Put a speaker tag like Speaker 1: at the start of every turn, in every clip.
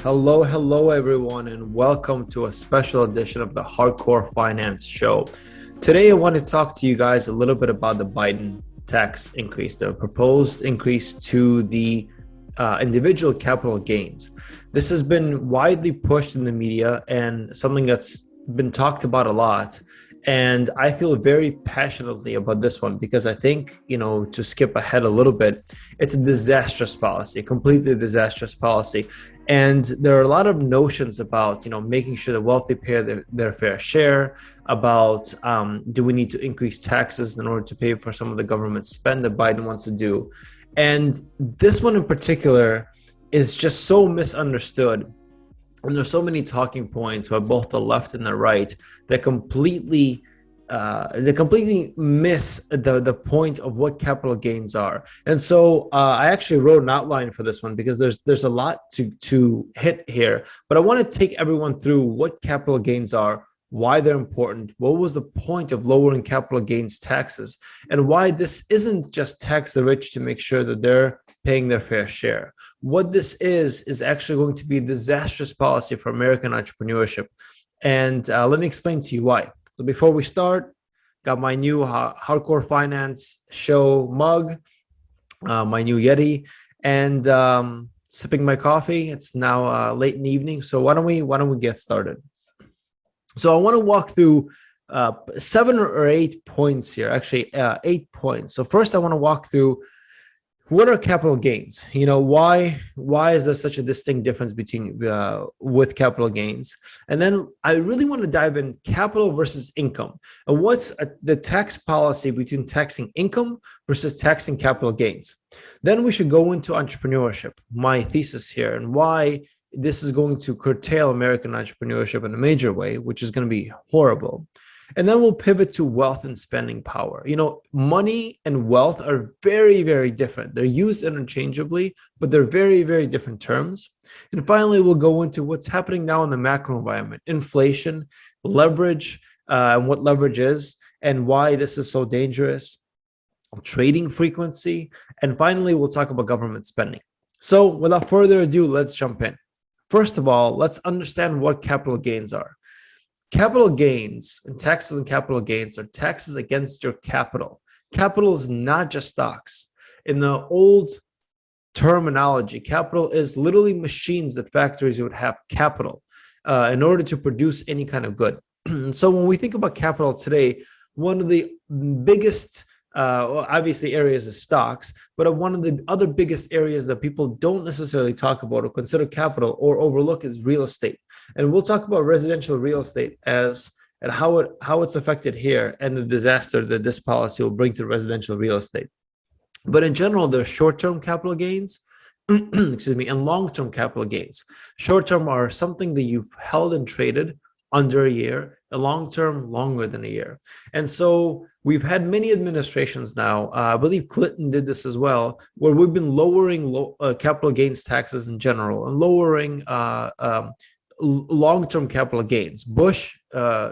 Speaker 1: Hello, everyone, and welcome to a special edition of the Hardcore Finance Show. Today, I want to talk to you guys a little bit about the Biden tax increase, the proposed increase to the individual capital gains. This has been widely pushed in the media and something that's been talked about a lot. And I feel very passionately about this one because I think, to skip ahead a little bit, it's a disastrous policy, a completely disastrous policy. And there are a lot of notions about, making sure the wealthy pay their fair share, about do we need to increase taxes in order to pay for some of the government spend that Biden wants to do. And this one in particular is just so misunderstood. And there's so many talking points by both the left and the right that completely miss the point of what capital gains are. And so I actually wrote an outline for this one because there's a lot to hit here. But I want to take everyone through what capital gains are, why they're important, what was the point of lowering capital gains taxes, and why this isn't just tax the rich to make sure that they're paying their fair share. What this is actually going to be a disastrous policy for American entrepreneurship. And let me explain to you why. So before we start, got my new Hardcore Finance Show mug, my new Yeti, and sipping my coffee. It's now late in the evening, so why don't we get started? So I want to walk through 7 or 8 points here, actually 8 points. So first I want to walk through what are capital gains? Why is there such a distinct difference between with capital gains? And then I really want to dive in capital versus income. And what's the tax policy between taxing income versus taxing capital gains? Then we should go into entrepreneurship, my thesis here, and why this is going to curtail American entrepreneurship in a major way, which is going to be horrible. And then we'll pivot to wealth and spending power. Money and wealth are very, very different. They're used interchangeably, but they're very, very different terms. And finally, we'll go into what's happening now in the macro environment, inflation, leverage, and what leverage is, and why this is so dangerous, trading frequency. And finally, we'll talk about government spending. So without further ado, let's jump in. First of all, let's understand what capital gains are. Capital gains and taxes on capital gains are taxes against your capital. Capital is not just stocks. In the old terminology, capital is literally machines that factories would have capital in order to produce any kind of good. So when we think about capital today, one of the biggest obviously areas is stocks, but one of the other biggest areas that people don't necessarily talk about or consider capital or overlook is real estate. And we'll talk about residential real estate and how it's affected here and the disaster that this policy will bring to residential real estate. But in general, there's short-term capital gains, and long-term capital gains. Short-term are something that you've held and traded under a year, a long-term longer than a year. And so we've had many administrations now, I believe Clinton did this as well, where we've been lowering capital gains taxes in general and lowering long-term capital gains. Bush II,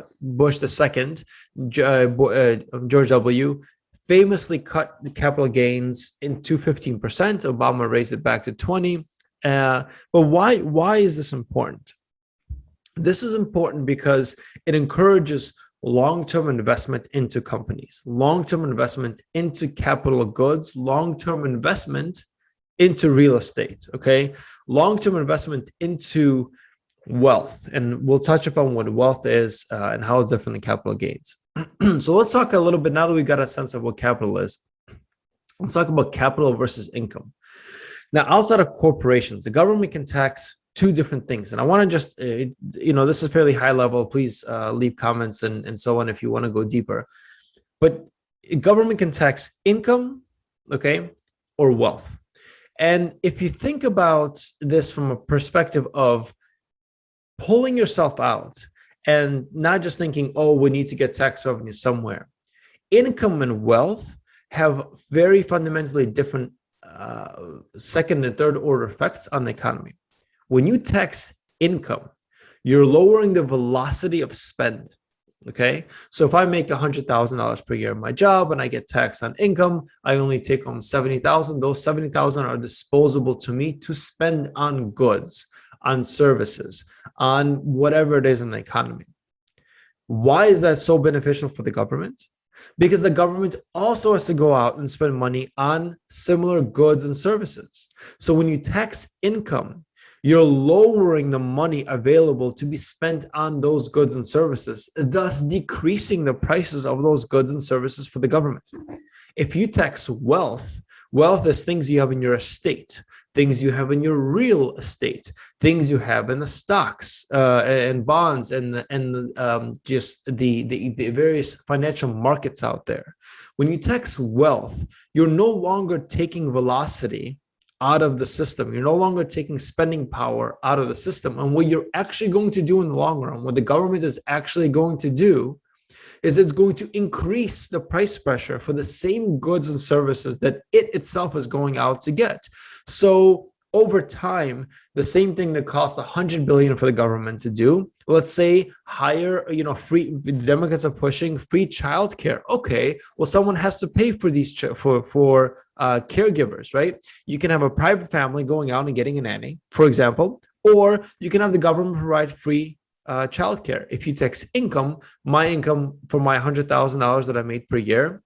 Speaker 1: George W., famously cut the capital gains into 15%. Obama raised it back to 20%. But why is this important? This is important because it encourages long-term investment into companies, long-term investment into capital goods, long-term investment into real estate, okay? Long-term investment into wealth. And we'll touch upon what wealth is and how it's different than capital gains. So let's talk a little bit, now that we got a sense of what capital is, let's talk about capital versus income. Now, outside of corporations, the government can tax 2 different things. And I want to just, this is fairly high level. Please leave comments and so on if you want to go deeper. But government can tax income, okay, or wealth. And if you think about this from a perspective of pulling yourself out and not just thinking, oh, we need to get tax revenue somewhere. Income and wealth have very fundamentally different second and third order effects on the economy. When you tax income, you're lowering the velocity of spend. Okay. So if I make $100,000 per year in my job and I get taxed on income, I only take home 70,000. Those 70,000 are disposable to me to spend on goods. on services, on whatever it is in the economy. Why is that so beneficial for the government? Because the government also has to go out and spend money on similar goods and services. So when you tax income, you're lowering the money available to be spent on those goods and services, thus decreasing the prices of those goods and services for the government. If you tax wealth, wealth is things you have in your estate, things you have in your real estate, things you have in the stocks and bonds and just the various financial markets out there. When you tax wealth, you're no longer taking velocity out of the system. You're no longer taking spending power out of the system. And what you're actually going to do in the long run, what the government is actually going to do, is it's going to increase the price pressure for the same goods and services that it itself is going out to get. So over time, the same thing that costs $100 billion for the government to do, let's say hire, free, the Democrats are pushing free childcare. Okay, well, someone has to pay for these for caregivers, right? You can have a private family going out and getting a nanny, for example, or you can have the government provide free childcare. If you tax income, my income for my $100,000 that I made per year,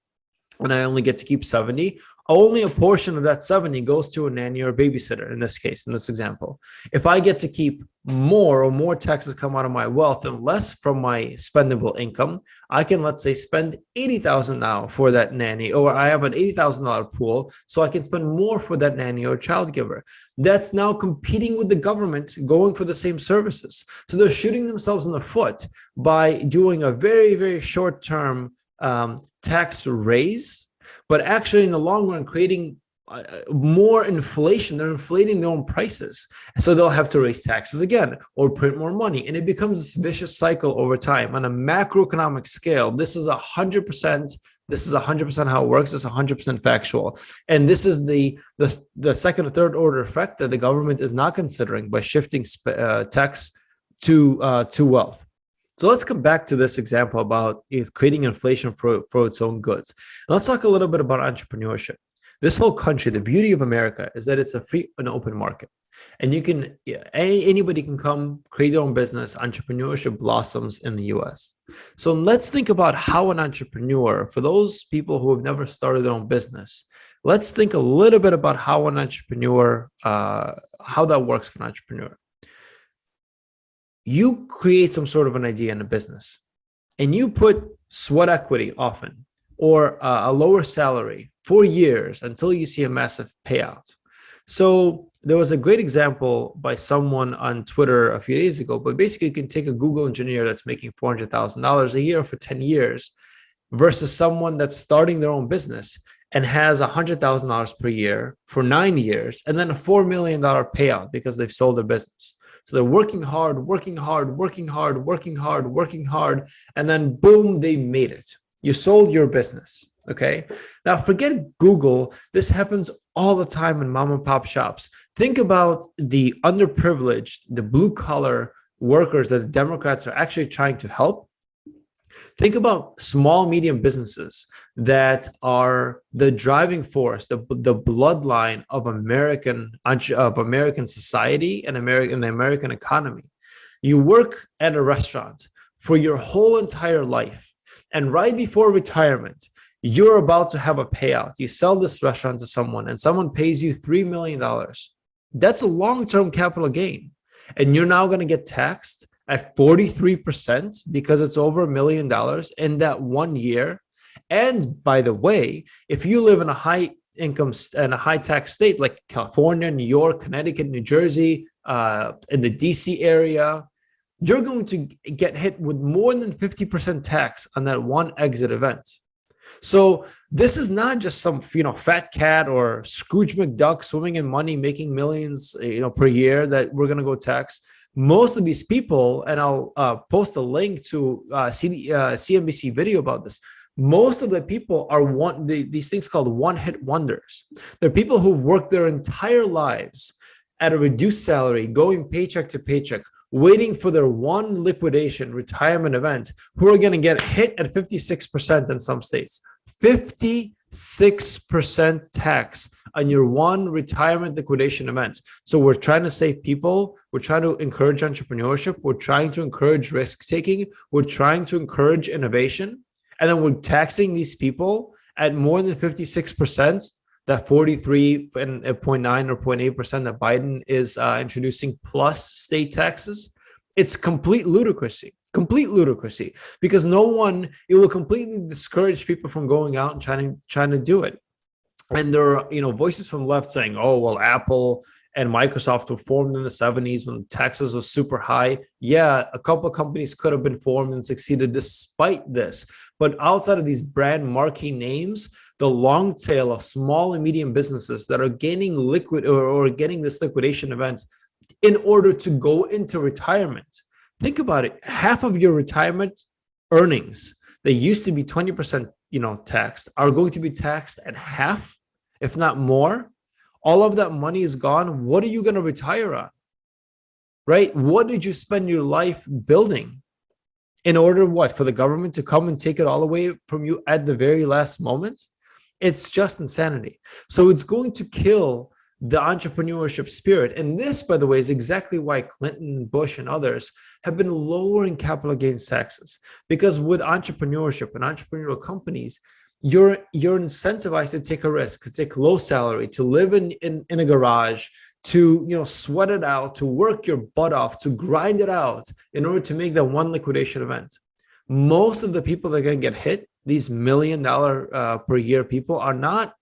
Speaker 1: and I only get to keep 70, only a portion of that 70 goes to a nanny or a babysitter in this case, in this example. If I get to keep more taxes come out of my wealth and less from my spendable income, I can, let's say, spend $80,000 now for that nanny, or I have an $80,000 pool, so I can spend more for that nanny or child giver. That's now competing with the government going for the same services. So they're shooting themselves in the foot by doing a very, very short-term tax raise, but actually in the long run creating more inflation. They're inflating their own prices, so they'll have to raise taxes again or print more money, and it becomes this vicious cycle over time. On a macroeconomic scale, this is 100% how it works. It's 100% factual, and this is the second or third order effect that the government is not considering by shifting tax to wealth. So let's come back to this example about creating inflation for its own goods. And let's talk a little bit about entrepreneurship. This whole country, the beauty of America is that it's a free and open market. And anybody can come create their own business. Entrepreneurship blossoms in the US. So let's think about how an entrepreneur, for those people who have never started their own business, let's think a little bit about how an entrepreneur, how that works for an entrepreneur. You create some sort of an idea in a business and you put sweat equity often or a lower salary for years until you see a massive payout. So there was a great example by someone on Twitter a few days ago, but basically you can take a Google engineer that's making $400,000 a year for 10 years versus someone that's starting their own business and has $100,000 per year for 9 years and then a $4 million payout because they've sold their business. So they're working hard, and then boom, they made it. You sold your business, okay? Now forget Google. This happens all the time in mom and pop shops. Think about the underprivileged, the blue collar workers that the Democrats are actually trying to help. Think about small, medium businesses that are the driving force, the bloodline of American society and the American economy. You work at a restaurant for your whole entire life, and right before retirement, you're about to have a payout. You sell this restaurant to someone, and someone pays you $3 million. That's a long-term capital gain, and you're now going to get taxed at 43% because it's over $1 million in that 1 year. And by the way, if you live in a high income and a high tax state like California, New York, Connecticut, New Jersey, in the DC area, you're going to get hit with more than 50% tax on that one exit event. So this is not just some fat cat or Scrooge McDuck swimming in money, making millions per year that we're going to go tax. Most of these people, and I'll post a link to CNBC video about this. Most of the people are these things called one-hit wonders. They're people who've worked their entire lives at a reduced salary, going paycheck to paycheck, waiting for their one liquidation retirement event, who are going to get hit at 56% in some states. 56% tax on your one retirement liquidation event. So we're trying to save people. We're trying to encourage entrepreneurship. We're trying to encourage risk taking. We're trying to encourage innovation. And then we're taxing these people at more than 56%, that 43.9 or 0.8% that Biden is introducing plus state taxes. It's complete ludicrousy, because it will completely discourage people from going out and trying to do it. And there are, voices from the left saying, oh, well, Apple and Microsoft were formed in the 70s when taxes was super high. Yeah, a couple of companies could have been formed and succeeded despite this. But outside of these brand marquee names, the long tail of small and medium businesses that are gaining liquid or getting this liquidation event in order to go into retirement. Think about it. Half of your retirement earnings that used to be 20%, taxed are going to be taxed at half, if not more. All of that money is gone. What are you going to retire on? Right? What did you spend your life building in order what? For the government to come and take it all away from you at the very last moment? It's just insanity. So it's going to kill the entrepreneurship spirit. And this, by the way, is exactly why Clinton, Bush, and others have been lowering capital gains taxes. Because with entrepreneurship and entrepreneurial companies, you're incentivized to take a risk, to take low salary, to live in a garage, to sweat it out, to work your butt off, to grind it out in order to make that one liquidation event. Most of the people that are going to get hit, these $1 million per year people, are not,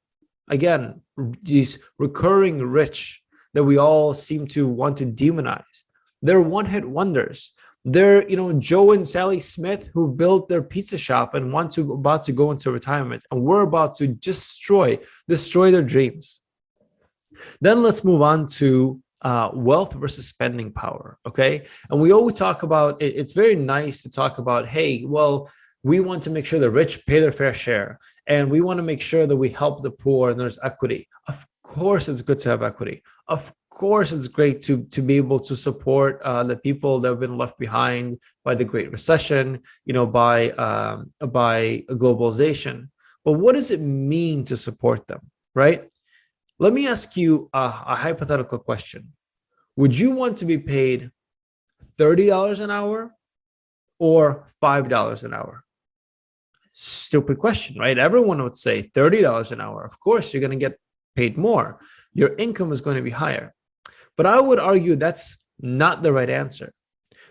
Speaker 1: again, these recurring rich that we all seem to want to demonize. They're one-hit wonders. They're, Joe and Sally Smith who built their pizza shop and about to go into retirement, and we're about to destroy their dreams. Then let's move on to wealth versus spending power. Okay. And we always talk about it. It's very nice to talk about, hey, well, we want to make sure the rich pay their fair share, and we want to make sure that we help the poor and there's equity. Of course, it's good to have equity. Of course, it's great to be able to support the people that have been left behind by the Great Recession, by globalization. But what does it mean to support them, right? Let me ask you a hypothetical question. Would you want to be paid $30 an hour or $5 an hour? Stupid question, right? Everyone would say $30 an hour. Of course, you're going to get paid more. Your income is going to be higher. But I would argue that's not the right answer.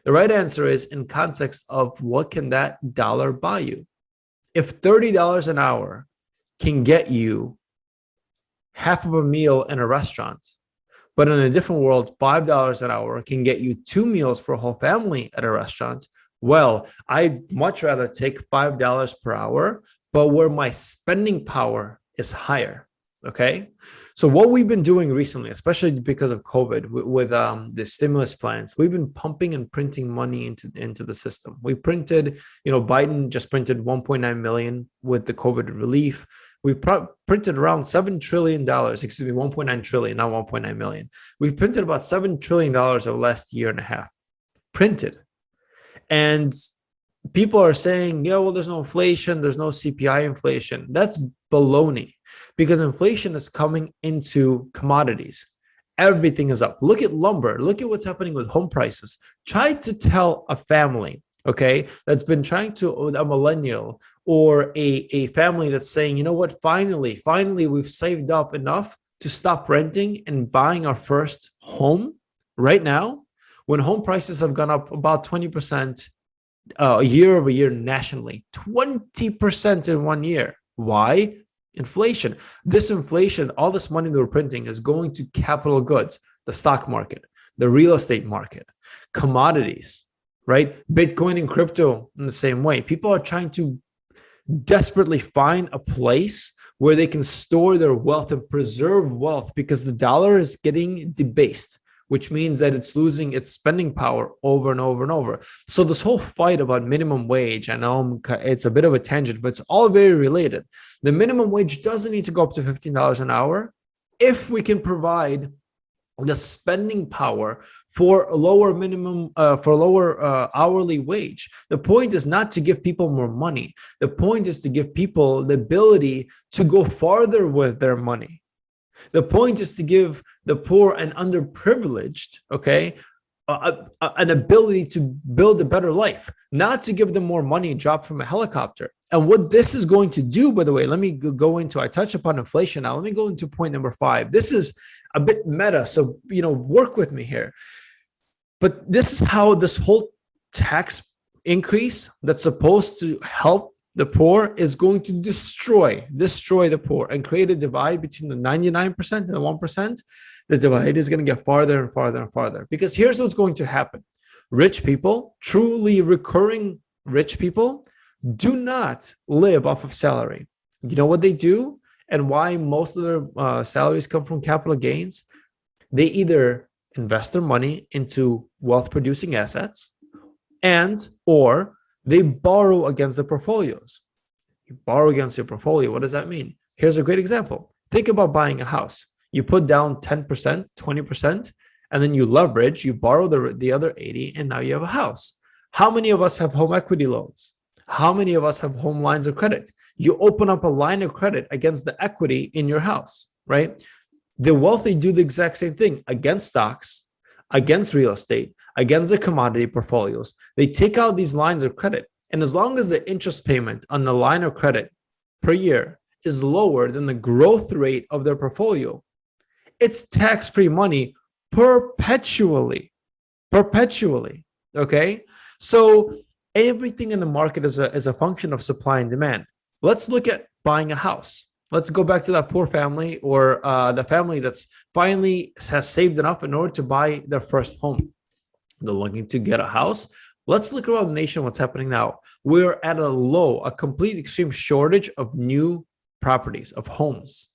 Speaker 1: The right answer is in context of what can that dollar buy you? If $30 an hour can get you half of a meal in a restaurant, but in a different world, $5 an hour can get you 2 meals for a whole family at a restaurant, well, I'd much rather take $5 per hour, but where my spending power is higher. Okay. So what we've been doing recently, especially because of COVID with the stimulus plans, we've been pumping and printing money into the system. We printed, Biden just printed 1.9 million with the COVID relief. We printed around $7 trillion, 1.9 trillion, not 1.9 million. We printed about $7 trillion over the last year and a half, printed. And people are saying, yeah, well, there's no inflation, there's no CPI inflation. That's baloney, because inflation is coming into commodities. Everything is up. Look at lumber. Look at what's happening with home prices. Try to tell a family, okay, that's been trying to, a millennial or a family that's saying, you know what, finally, we've saved up enough to stop renting and buying our first home right now, when home prices have gone up about 20% year over year nationally, 20% in 1 year. Why? Inflation. This inflation, all this money that we're printing is going to capital goods, the stock market, the real estate market, commodities, right? Bitcoin and crypto in the same way. People are trying to desperately find a place where they can store their wealth and preserve wealth, because the dollar is getting debased, which means that it's losing its spending power over and over and over. So this whole fight about minimum wage, I know it's a bit of a tangent, but it's all very related. The minimum wage doesn't need to go up to $15 an hour if we can provide the spending power for a lower hourly wage. The point is not to give people more money. The point is to give people the ability to go farther with their money. The point is to give the poor and underprivileged, okay, an ability to build a better life, not to give them more money dropped from a helicopter. And what this is going to do, by the way, let me go into, I touched upon inflation. Now, let me go into point number 5. This is a bit meta, so, work with me here. But this is how this whole tax increase that's supposed to help the poor is going to destroy the poor and create a divide between the 99% and the 1%. The divide is going to get farther and farther and farther, because here's what's going to happen. Rich people, truly recurring rich people, do not live off of salary. You know what they do and why most of their salaries come from capital gains? They either invest their money into wealth producing assets or they borrow against the portfolios. You borrow against your portfolio. What does that mean? Here's a great example. Think about buying a house. You put down 10%, 20%, and then you leverage, you borrow the other 80, and now you have a house. How many of us have home equity loans? How many of us have home lines of credit? You open up a line of credit against the equity in your house, right? The wealthy do the exact same thing against stocks, against real estate, against the commodity portfolios. They take out these lines of credit. And as long as the interest payment on the line of credit per year is lower than the growth rate of their portfolio, it's tax-free money perpetually. Okay? So everything in the market is a function of supply and demand. Let's look at buying a house. Let's go back to that poor family or the family that's finally has saved enough in order to buy their first home. They're looking to get a house. Let's look around the nation. What's happening now? We're at a complete extreme shortage of new properties, of homes.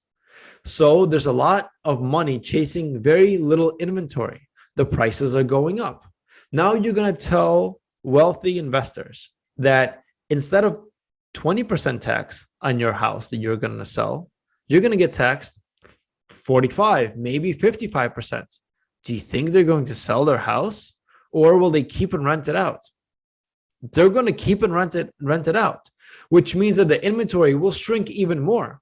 Speaker 1: So there's a lot of money chasing very little inventory. The prices are going up. Now you're going to tell wealthy investors that instead of 20% tax on your house that you're going to sell, you're going to get taxed 45, maybe 55%. Do you think they're going to sell their house, or will they keep and rent it out? They're going to keep and rent it out, which means that the inventory will shrink even more,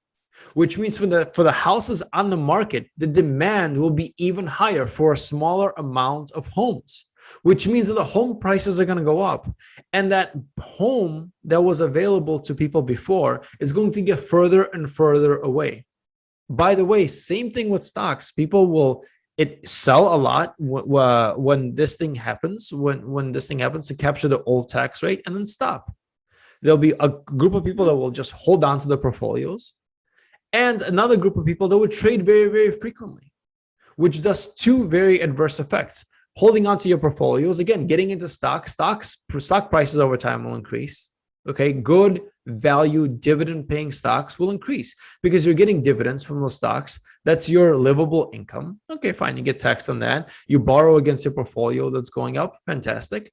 Speaker 1: which means for the houses on the market, the demand will be even higher for a smaller amount of homes, which means that the home prices are going to go up. And that home that was available to people before is going to get further and further away. By the way, same thing with stocks. People will sell a lot when this thing happens, when this thing happens, to capture the old tax rate and then stop. There'll be a group of people that will just hold on to the portfolios, and another group of people that would trade very, very frequently, which does two very adverse effects. Holding on to your portfolios, again, getting into stock prices over time will increase. Okay, good value dividend paying stocks will increase because you're getting dividends from those stocks. That's your livable income. Okay, fine, you get taxed on that. You borrow against your portfolio that's going up. Fantastic.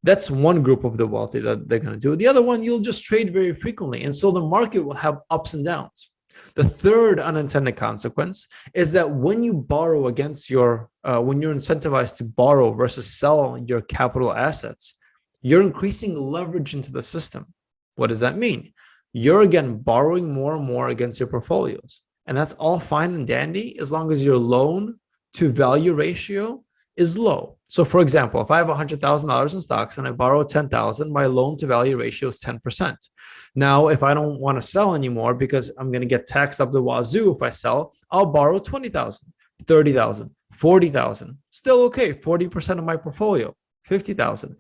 Speaker 1: That's one group of the wealthy that they're going to do. The other one, you'll just trade very frequently. And so the market will have ups and downs. The third unintended consequence is that when you borrow against when you're incentivized to borrow versus sell your capital assets, you're increasing leverage into the system. What does that mean? You're again borrowing more and more against your portfolios. And that's all fine and dandy as long as your loan to value ratio is low. So for example, if I have $100,000 in stocks and I borrow $10,000, my loan to value ratio is 10%. Now, if I don't want to sell anymore because I'm going to get taxed up the wazoo if I sell, I'll borrow $20,000, $30,000, $40,000. Still okay, 40% of my portfolio, $50,000.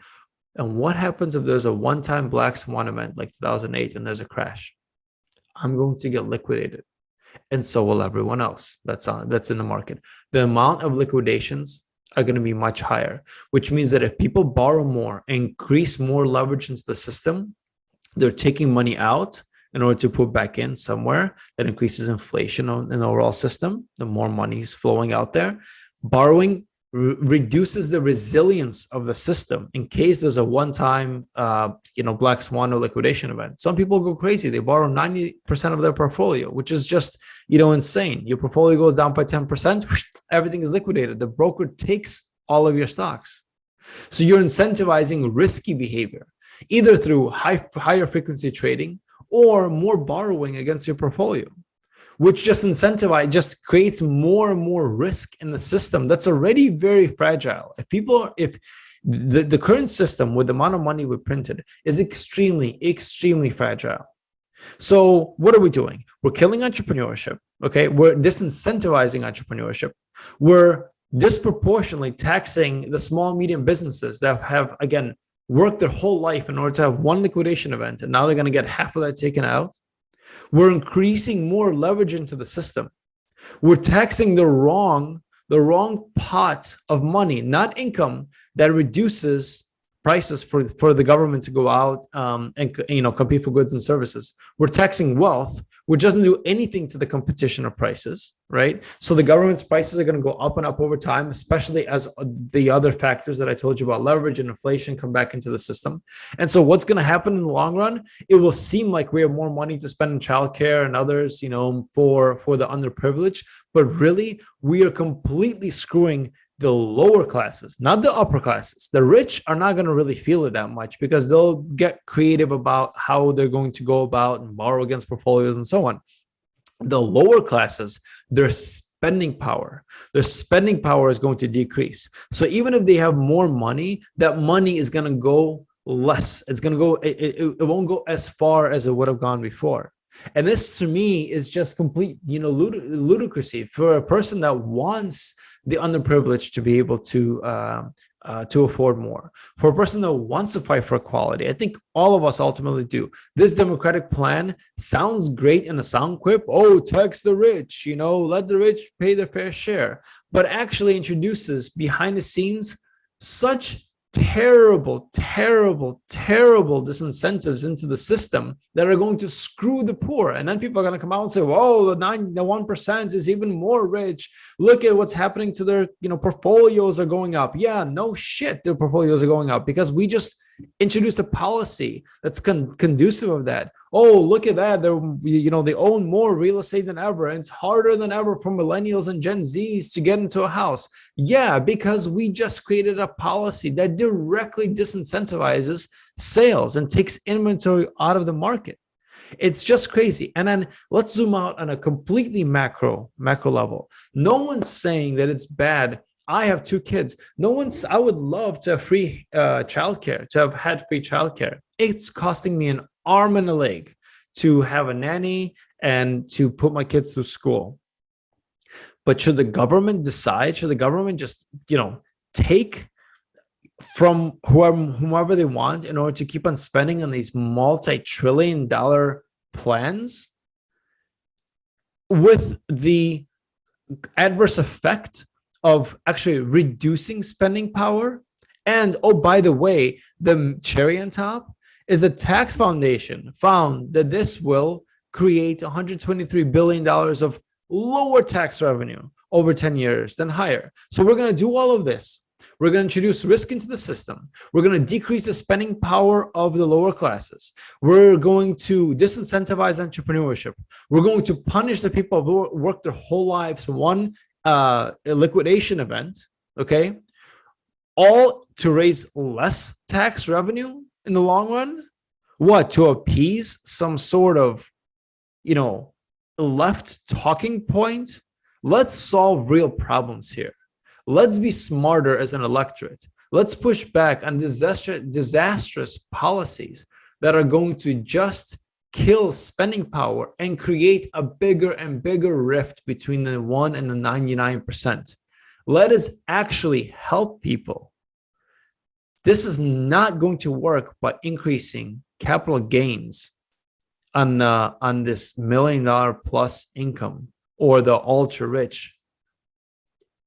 Speaker 1: And what happens if there's a one-time black swan event like 2008 and there's a crash? I'm going to get liquidated. And so will everyone else that's in the market. The amount of liquidations are going to be much higher, which means that if people borrow more, increase more leverage into the system, they're taking money out in order to put back in somewhere. That increases inflation in the overall system. The more money is flowing out there. Borrowing reduces the resilience of the system in case there's a one-time black swan or liquidation event. Some people go crazy. They borrow 90% of their portfolio, which is just insane. Your portfolio goes down by 10%, everything is liquidated. The broker takes all of your stocks. So you're incentivizing risky behavior, either through higher frequency trading or more borrowing against your portfolio, which just just creates more and more risk in the system that's already very fragile. If the current system with the amount of money we printed is extremely, extremely fragile. So what are we doing? We're killing entrepreneurship. Okay. We're disincentivizing entrepreneurship. We're disproportionately taxing the small, medium businesses that have, again, worked their whole life in order to have one liquidation event. And now they're going to get half of that taken out. We're increasing more leverage into the system. We're taxing the wrong pot of money, not income, that reduces prices for the government to go out and compete for goods and services. We're taxing wealth, which doesn't do anything to the competition of prices, right? So the government's prices are going to go up and up over time, especially as the other factors that I told you about, leverage and inflation, come back into the system. And so what's going to happen in the long run? It will seem like we have more money to spend in childcare and others, for the underprivileged, but really we are completely screwing the lower classes, not the upper classes. The rich are not going to really feel it that much because they'll get creative about how they're going to go about and borrow against portfolios and so on. The lower classes, their spending power is going to decrease. So even if they have more money, that money is going to go less. It's going to go, it won't go as far as it would have gone before. And this to me is just complete, ludicrousy for a person that wants the underprivileged to be able to afford more. For a person that wants to fight for equality, I think all of us ultimately do. This democratic plan sounds great in a sound quip. Oh, tax the rich, let the rich pay their fair share, but actually introduces behind the scenes such terrible disincentives into the system that are going to screw the poor. And then people are going to come out and say, "Whoa, the 1% is even more rich. Look at what's happening to their, portfolios are going up." Yeah, no shit, their portfolios are going up because we just introduced a policy that's conducive of that. Oh, look at that. They own more real estate than ever. And it's harder than ever for millennials and Gen Zs to get into a house. Yeah, because we just created a policy that directly disincentivizes sales and takes inventory out of the market. It's just crazy. And then let's zoom out on a completely macro level. No one's saying that it's bad. I have 2 kids. I would love to have free childcare, to have had free childcare. It's costing me an arm and a leg to have a nanny and to put my kids through school. But should the government decide? Should the government just, take from whomever they want in order to keep on spending on these multi-trillion-dollar plans with the adverse effect of actually reducing spending power? And oh, by the way, the cherry on top is the tax foundation found that this will create $123 billion of lower tax revenue over 10 years than higher. So we're going to do all of this. We're going to introduce risk into the system. We're going to decrease the spending power of the lower classes. We're going to disincentivize entrepreneurship. We're going to punish the people who worked their whole lives for one liquidation event, okay? All to raise less tax revenue in the long run. What? To appease some sort of, left talking point? Let's solve real problems here. Let's be smarter as an electorate. Let's push back on disastrous policies that are going to just kill spending power and create a bigger and bigger rift between the 1% and the 99%. Let us actually help people. This is not going to work by increasing capital gains on this $1 million plus income or the ultra rich.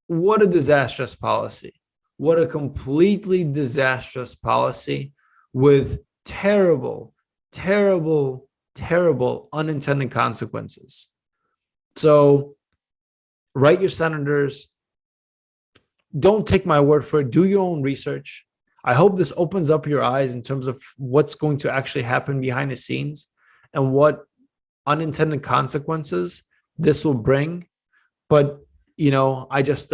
Speaker 1: What a disastrous policy. What a completely disastrous policy with terrible unintended consequences. So write your senators. Don't take my word for it. Do your own research. I hope this opens up your eyes in terms of what's going to actually happen behind the scenes and what unintended consequences this will bring. But I just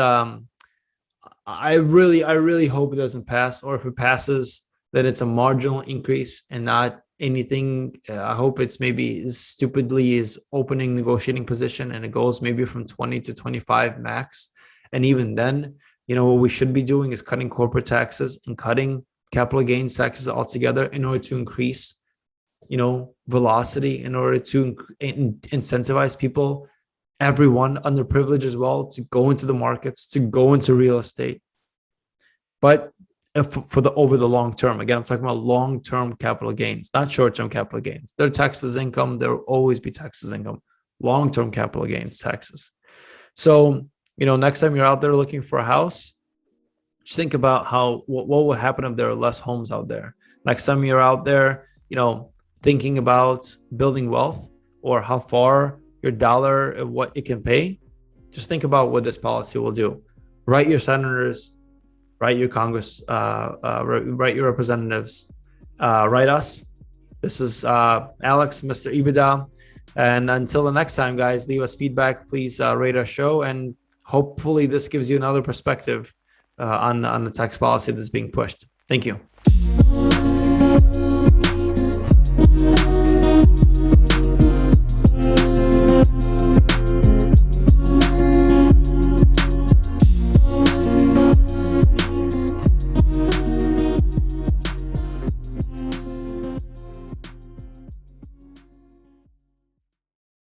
Speaker 1: I really hope it doesn't pass, or if it passes, that it's a marginal increase and not anything. I hope it's maybe as stupidly is opening negotiating position and it goes maybe from 20 to 25 max. And even then, what we should be doing is cutting corporate taxes and cutting capital gains taxes altogether in order to increase, velocity, in order to incentivize people, everyone underprivileged as well, to go into the markets, to go into real estate. But for the over the long term, again, I'm talking about long-term capital gains, not short-term capital gains. They're taxed as income. There will always be taxed as income. Long-term capital gains taxes. So, next time you're out there looking for a house, just think about what would happen if there are less homes out there. Next time you're out there, thinking about building wealth or how far your dollar, what it can pay, just think about what this policy will do. Write your senators, write your Congress, write your representatives, write us. This is Alex, Mr. Ibida. And until the next time, guys, leave us feedback. Please rate our show. And hopefully this gives you another perspective on the tax policy that's being pushed. Thank you.